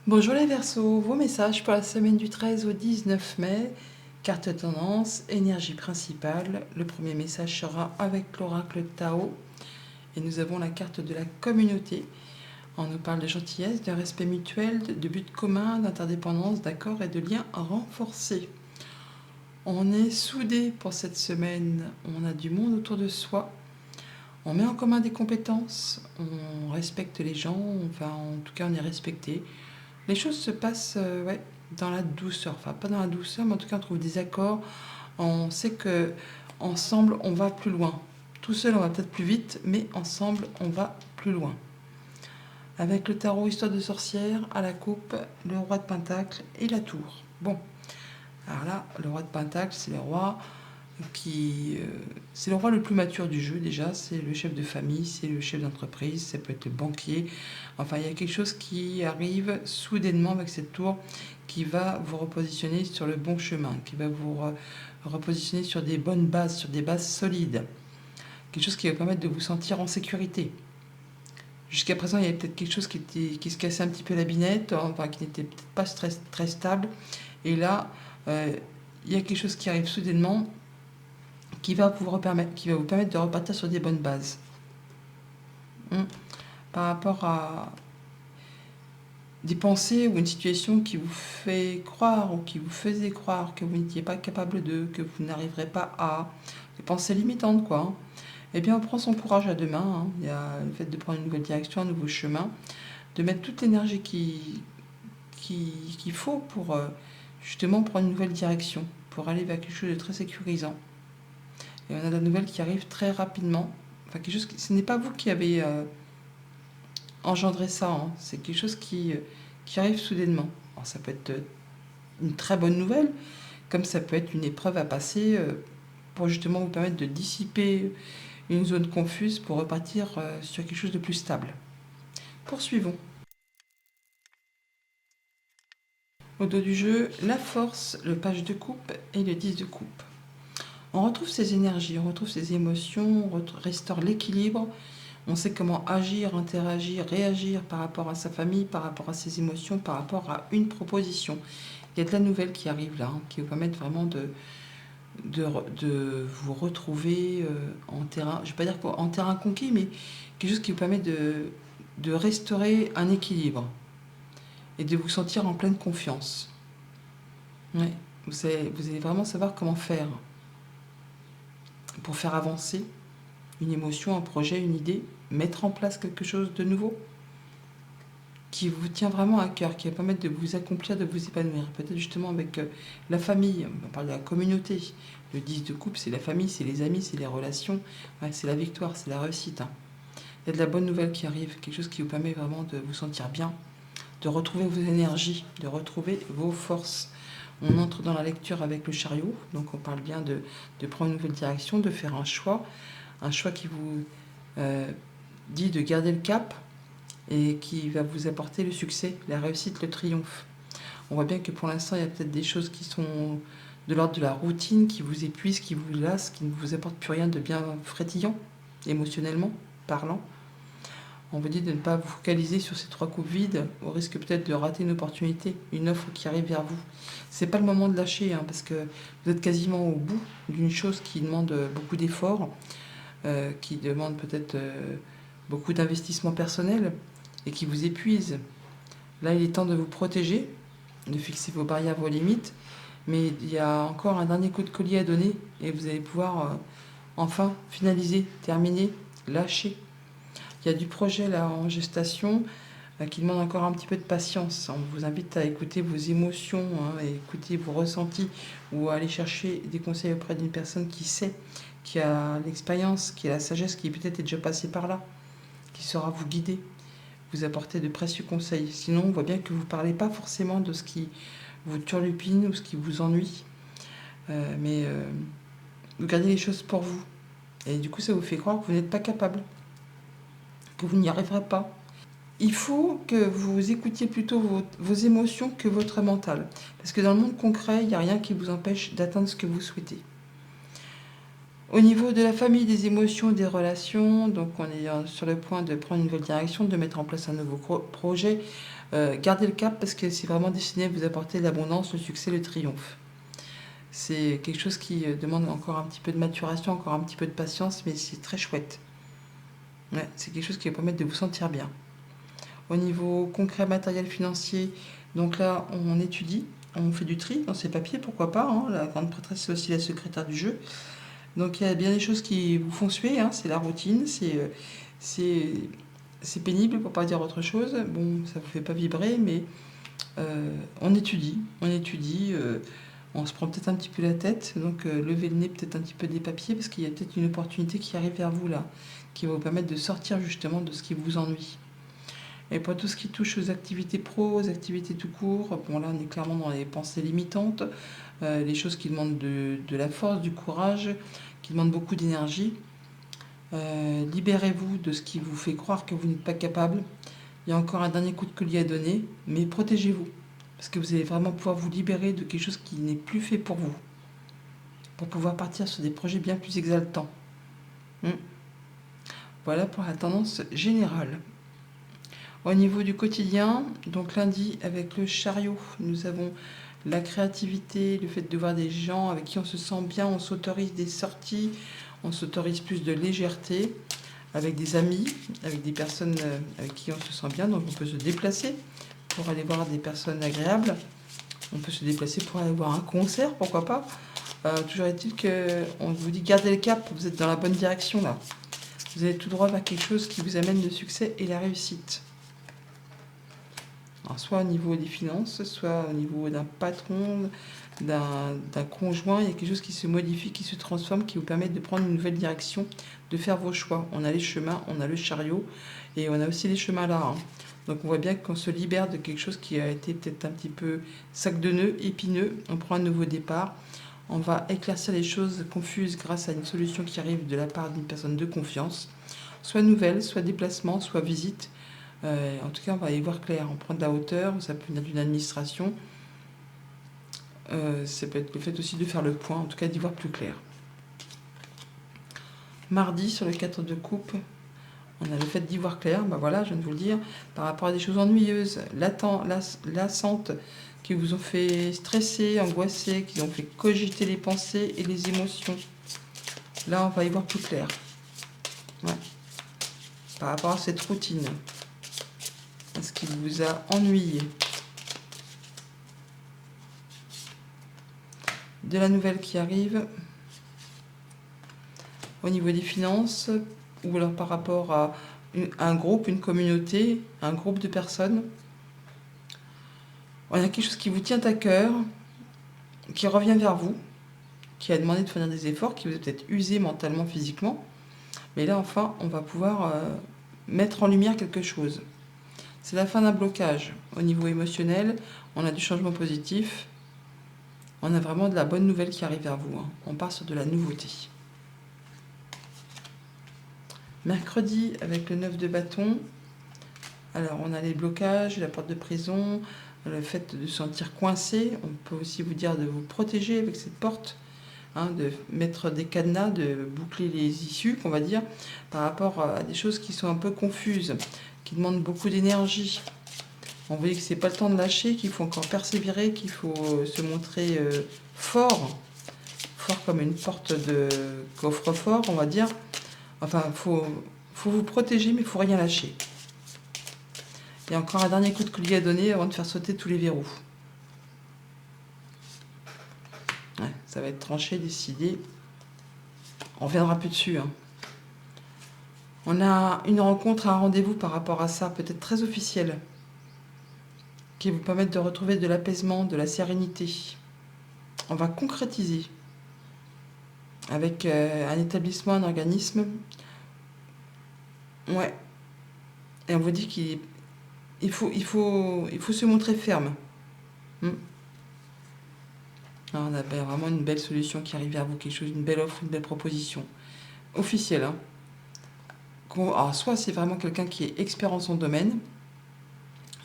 Bonjour les Verseaux, vos messages pour la semaine du 13 au 19 mai. Carte tendance, énergie principale. Le premier message sera avec l'oracle Tao. Et nous avons la carte de la communauté. On nous parle de gentillesse, de respect mutuel, de but commun, d'interdépendance, d'accord et de liens renforcés. On est soudés pour cette semaine. On a du monde autour de soi. On met en commun des compétences. On respecte les gens. Enfin, en tout cas, on est respecté. Les choses se passent dans la douceur, enfin pas dans la douceur, mais en tout cas on trouve des accords, on sait que ensemble on va plus loin. Tout seul on va peut-être plus vite, mais ensemble on va plus loin. Avec le tarot histoire de sorcière, à la coupe, le roi de pentacle et la tour. Bon, alors là, le roi de pentacle, c'est le roi c'est le roi le plus mature du jeu déjà, c'est le chef de famille, c'est le chef d'entreprise, ça peut être le banquier. Enfin, il y a quelque chose qui arrive soudainement avec cette tour qui va vous repositionner sur le bon chemin, qui va vous repositionner sur des bonnes bases, sur des bases solides. Quelque chose qui va permettre de vous sentir en sécurité. Jusqu'à présent, il y avait peut-être quelque chose qui se cassait un petit peu la binette, enfin qui n'était peut-être pas très stable. Et là, il y a quelque chose qui arrive soudainement qui va vous permettre de repartir sur des bonnes bases. Par rapport à des pensées ou une situation qui vous fait croire ou qui vous faisait croire que vous n'étiez pas capable de, que vous n'arriverez pas à, des pensées limitantes quoi. Eh bien on prend son courage à deux mains, Il y a le fait de prendre une nouvelle direction, un nouveau chemin, de mettre toute l'énergie qu'il faut pour justement prendre une nouvelle direction, pour aller vers quelque chose de très sécurisant. Et on a la nouvelle qui arrive très rapidement. Enfin, quelque chose ce n'est pas vous qui avez engendré ça, c'est quelque chose qui arrive soudainement. Alors, ça peut être une très bonne nouvelle, comme ça peut être une épreuve à passer pour justement vous permettre de dissiper une zone confuse pour repartir sur quelque chose de plus stable. Poursuivons. Au dos du jeu, la force, le page de coupe et le 10 de coupe. On retrouve ces énergies, on retrouve ces émotions, on restaure l'équilibre. On sait comment agir, interagir, réagir par rapport à sa famille, par rapport à ses émotions, par rapport à une proposition. Il y a de la nouvelle qui arrive là, qui va permettre vraiment de vous retrouver en terrain, je ne vais pas dire en terrain conquis, mais quelque chose qui vous permet de restaurer un équilibre et de vous sentir en pleine confiance. Ouais. Vous allez vraiment savoir comment faire pour faire avancer une émotion, un projet, une idée, mettre en place quelque chose de nouveau qui vous tient vraiment à cœur, qui va permettre de vous accomplir, de vous épanouir. Peut-être justement avec la famille, on parle de la communauté. Le 10 de coupe, c'est la famille, c'est les amis, c'est les relations, ouais, c'est la victoire, c'est la réussite. Il y a de la bonne nouvelle qui arrive, quelque chose qui vous permet vraiment de vous sentir bien, de retrouver vos énergies, de retrouver vos forces. On entre dans la lecture avec le chariot, donc on parle bien de prendre une nouvelle direction, de faire un choix qui vous dit de garder le cap, et qui va vous apporter le succès, la réussite, le triomphe. On voit bien que pour l'instant, il y a peut-être des choses qui sont de l'ordre de la routine, qui vous épuisent, qui vous lassent, qui ne vous apportent plus rien de bien frétillant, émotionnellement parlant. On vous dit de ne pas vous focaliser sur ces 3 coupes vides, au risque peut-être de rater une opportunité, une offre qui arrive vers vous. C'est pas le moment de lâcher, parce que vous êtes quasiment au bout d'une chose qui demande beaucoup d'efforts, qui demande peut-être beaucoup d'investissement personnel, et qui vous épuise. Là, il est temps de vous protéger, de fixer vos barrières, vos limites, mais il y a encore un dernier coup de collier à donner et vous allez pouvoir enfin finaliser, terminer, lâcher. Il y a du projet là en gestation qui demande encore un petit peu de patience. On vous invite à écouter vos émotions, et écouter vos ressentis, ou à aller chercher des conseils auprès d'une personne qui sait, qui a l'expérience, qui a la sagesse, qui peut-être est déjà passée par là, qui saura vous guider, vous apporter de précieux conseils. Sinon, on voit bien que vous ne parlez pas forcément de ce qui vous turlupine ou ce qui vous ennuie, mais vous gardez les choses pour vous. Et du coup, ça vous fait croire que vous n'êtes pas capable, que vous n'y arriverez pas. Il faut que vous écoutiez plutôt vos émotions que votre mental. Parce que dans le monde concret, il n'y a rien qui vous empêche d'atteindre ce que vous souhaitez. Au niveau de la famille, des émotions, des relations, donc on est sur le point de prendre une nouvelle direction, de mettre en place un nouveau projet. Gardez le cap parce que c'est vraiment destiné à vous apporter l'abondance, le succès, le triomphe. C'est quelque chose qui demande encore un petit peu de maturation, encore un petit peu de patience, mais c'est très chouette. Ouais, c'est quelque chose qui va permettre de vous sentir bien. Au niveau concret, matériel, financier, donc là, on étudie, on fait du tri dans ces papiers, pourquoi pas. Hein, la grande prêtresse, c'est aussi la secrétaire du jeu. Donc il y a bien des choses qui vous font suer, hein, c'est la routine, c'est, c'est pénible pour pas dire autre chose. Bon, ça vous fait pas vibrer, mais on étudie, on se prend peut-être un petit peu la tête, donc levez le nez peut-être un petit peu des papiers, parce qu'il y a peut-être une opportunité qui arrive vers vous là, qui va vous permettre de sortir justement de ce qui vous ennuie. Et pour tout ce qui touche aux activités pro, aux activités tout court, bon là on est clairement dans les pensées limitantes, les choses qui demandent de la force, du courage, qui demandent beaucoup d'énergie. Libérez-vous de ce qui vous fait croire que vous n'êtes pas capable. Il y a encore un dernier coup de collier à donner, mais protégez-vous. Parce que vous allez vraiment pouvoir vous libérer de quelque chose qui n'est plus fait pour vous. Pour pouvoir partir sur des projets bien plus exaltants. Voilà pour la tendance générale. Au niveau du quotidien, donc lundi avec le chariot, nous avons la créativité, le fait de voir des gens avec qui on se sent bien, on s'autorise des sorties, on s'autorise plus de légèreté, avec des amis, avec des personnes avec qui on se sent bien, donc on peut se déplacer pour aller voir des personnes agréables, on peut se déplacer pour aller voir un concert, pourquoi pas. Toujours est-il qu'on vous dit gardez le cap, vous êtes dans la bonne direction là. Vous allez tout droit vers quelque chose qui vous amène le succès et la réussite. Alors, soit au niveau des finances, soit au niveau d'un patron, d'un conjoint, il y a quelque chose qui se modifie, qui se transforme, qui vous permet de prendre une nouvelle direction, de faire vos choix. On a les chemins, on a le chariot, et on a aussi les chemins là. Hein. Donc on voit bien qu'on se libère de quelque chose qui a été peut-être un petit peu sac de nœuds, épineux. On prend un nouveau départ. On va éclaircir les choses confuses grâce à une solution qui arrive de la part d'une personne de confiance. Soit nouvelle, soit déplacement, soit visite. En tout cas, on va y voir clair. On prend de la hauteur, ça peut venir d'une administration. Ça peut être le fait aussi de faire le point, en tout cas d'y voir plus clair. Mardi, sur le 4 de coupe, on a le fait d'y voir clair. Ben voilà, je viens de vous le dire. Par rapport à des choses ennuyeuses, lassantes, qui vous ont fait stresser, angoisser, qui ont fait cogiter les pensées et les émotions. Là, on va y voir plus clair. Ouais. Par rapport à cette routine. Ce qui vous a ennuyé. De la nouvelle qui arrive au niveau des finances, ou alors par rapport à un groupe, une communauté, un groupe de personnes. On a quelque chose qui vous tient à cœur, qui revient vers vous, qui a demandé de faire des efforts, qui vous a peut-être usé mentalement, physiquement. Mais là, enfin, on va pouvoir mettre en lumière quelque chose. C'est la fin d'un blocage. Au niveau émotionnel, on a du changement positif. On a vraiment de la bonne nouvelle qui arrive vers vous. Hein. On part sur de la nouveauté. Mercredi, avec le 9 de bâton, alors on a les blocages, la porte de prison, le fait de se sentir coincé. On peut aussi vous dire de vous protéger avec cette porte, hein, de mettre des cadenas, de boucler les issues, qu'on va dire, par rapport à des choses qui sont un peu confuses, qui demandent beaucoup d'énergie. On voit que c'est pas le temps de lâcher, qu'il faut encore persévérer, qu'il faut se montrer fort comme une porte de coffre-fort, on va dire. Enfin, faut vous protéger, mais il faut rien lâcher. Et encore un dernier coup de collier à donner avant de faire sauter tous les verrous. Ouais, ça va être tranché, décidé. On ne reviendra plus dessus. Hein. On a une rencontre, un rendez-vous par rapport à ça, peut-être très officiel, qui vous permettre de retrouver de l'apaisement, de la sérénité. On va concrétiser avec un établissement, un organisme. Ouais. Et on vous dit qu'il faut se montrer ferme. Alors, on a vraiment une belle solution qui arrive vers vous, quelque chose, une belle offre, une belle proposition. Officielle. Hein. Alors, soit c'est vraiment quelqu'un qui est expert en son domaine,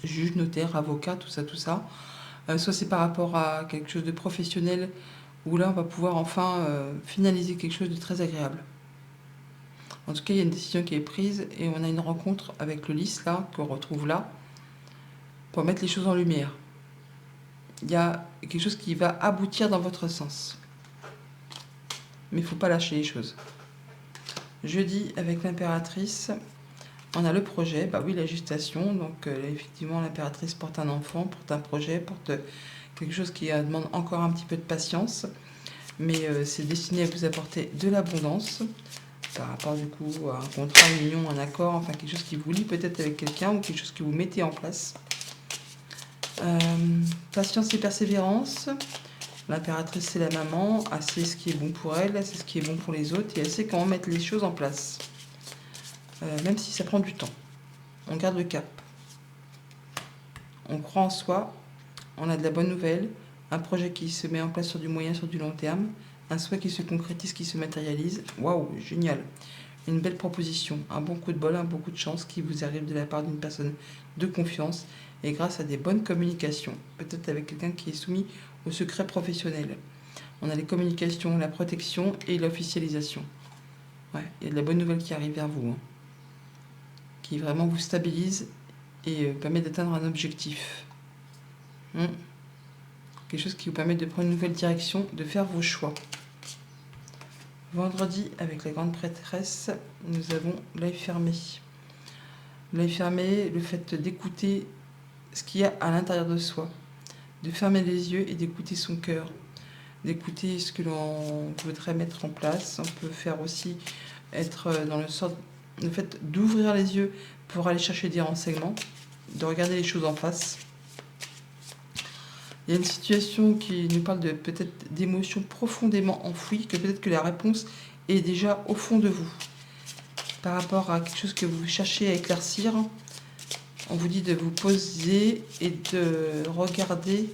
juge, notaire, avocat, tout ça. Soit c'est par rapport à quelque chose de professionnel, où là on va pouvoir enfin finaliser quelque chose de très agréable. En tout cas, il y a une décision qui est prise et on a une rencontre avec le lys là, qu'on retrouve là. pour mettre les choses en lumière. Il y a quelque chose qui va aboutir dans votre sens. Mais il ne faut pas lâcher les choses. Jeudi, avec l'impératrice, on a le projet, bah oui, la gestation. Donc, effectivement, l'impératrice porte un enfant, porte un projet, porte quelque chose qui demande encore un petit peu de patience. Mais c'est destiné à vous apporter de l'abondance par rapport du coup à un contrat, une union, un accord, enfin quelque chose qui vous lie peut-être avec quelqu'un ou quelque chose que vous mettez en place. Patience et persévérance. L'impératrice, c'est la maman. Elle sait ce qui est bon pour elle, elle sait ce qui est bon pour les autres et elle sait comment mettre les choses en place. Même si ça prend du temps. On garde le cap. On croit en soi. On a de la bonne nouvelle. Un projet qui se met en place sur du moyen, sur du long terme. Un souhait qui se concrétise, qui se matérialise. Waouh, génial. Une belle proposition. Un bon coup de bol, un bon coup de chance qui vous arrive de la part d'une personne de confiance. Et grâce à des bonnes communications. Peut-être avec quelqu'un qui est soumis au secret professionnel. On a les communications, la protection et l'officialisation. Ouais, il y a de la bonne nouvelle qui arrive vers vous. Hein, qui vraiment vous stabilise et permet d'atteindre un objectif. Quelque chose qui vous permet de prendre une nouvelle direction, de faire vos choix. Vendredi, avec la grande prêtresse, nous avons l'œil fermé. L'œil fermé, le fait d'écouter ce qu'il y a à l'intérieur de soi, de fermer les yeux et d'écouter son cœur, d'écouter ce que l'on voudrait mettre en place. On peut faire aussi être dans le fait d'ouvrir les yeux pour aller chercher des renseignements, de regarder les choses en face. Il y a une situation qui nous parle de peut-être d'émotions profondément enfouies, que peut-être que la réponse est déjà au fond de vous. Par rapport à quelque chose que vous cherchez à éclaircir, on vous dit de vous poser et de regarder,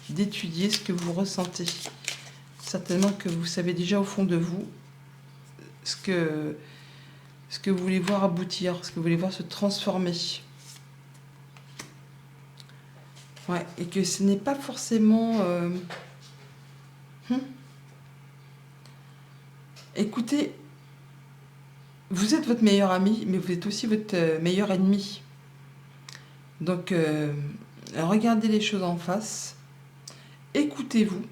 d'étudier ce que vous ressentez. Certainement que vous savez déjà au fond de vous ce que vous voulez voir aboutir, ce que vous voulez voir se transformer. Ouais, et que ce n'est pas forcément... Écoutez, vous êtes votre meilleur ami, mais vous êtes aussi votre meilleur ennemi. Donc, regardez les choses en face, écoutez-vous.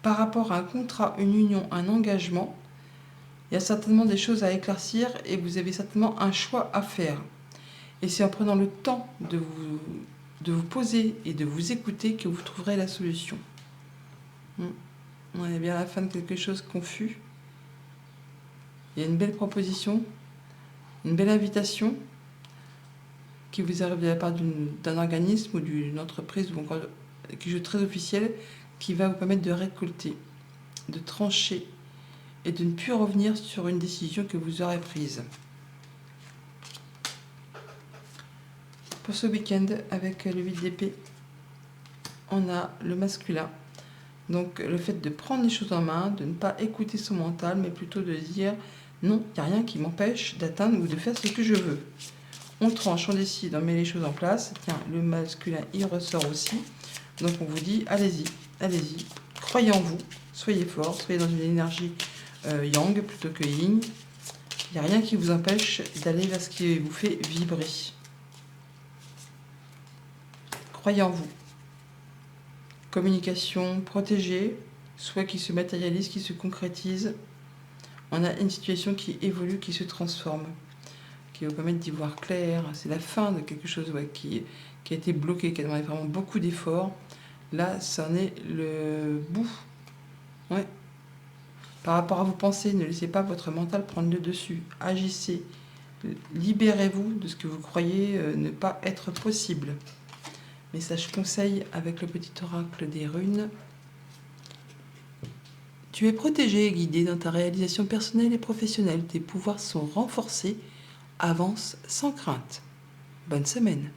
Par rapport à un contrat, une union, un engagement, il y a certainement des choses à éclaircir et vous avez certainement un choix à faire. Et c'est en prenant le temps de vous poser et de vous écouter que vous trouverez la solution. On est bien à la fin de quelque chose de confus. Il y a une belle proposition, une belle invitation qui vous arrive de la part d'un organisme ou d'une entreprise ou encore quelque chose de très officiel qui va vous permettre de récolter, de trancher et de ne plus revenir sur une décision que vous aurez prise. Pour ce week-end, avec le 8 d'épée, on a le masculin. Donc le fait de prendre les choses en main, de ne pas écouter son mental, mais plutôt de dire non, il n'y a rien qui m'empêche d'atteindre ou de faire ce que je veux. On tranche, on décide, on met les choses en place. Tiens, le masculin, il ressort aussi. Donc on vous dit, allez-y, allez-y, croyez en vous, soyez fort, soyez dans une énergie yang plutôt que yin. Il n'y a rien qui vous empêche d'aller vers ce qui vous fait vibrer. Croyez en vous. Communication protégée, soit qui se matérialise, qui se concrétise. On a une situation qui évolue, qui se transforme, qui va vous permettre d'y voir clair. C'est la fin de quelque chose qui a été bloqué, qui a demandé vraiment beaucoup d'efforts. Là, c'en est le bout. Ouais. Par rapport à vos pensées, ne laissez pas votre mental prendre le dessus. Agissez. Libérez-vous de ce que vous croyez ne pas être possible. Message conseil avec le petit oracle des runes. Tu es protégé et guidé dans ta réalisation personnelle et professionnelle. Tes pouvoirs sont renforcés. Avance sans crainte. Bonne semaine.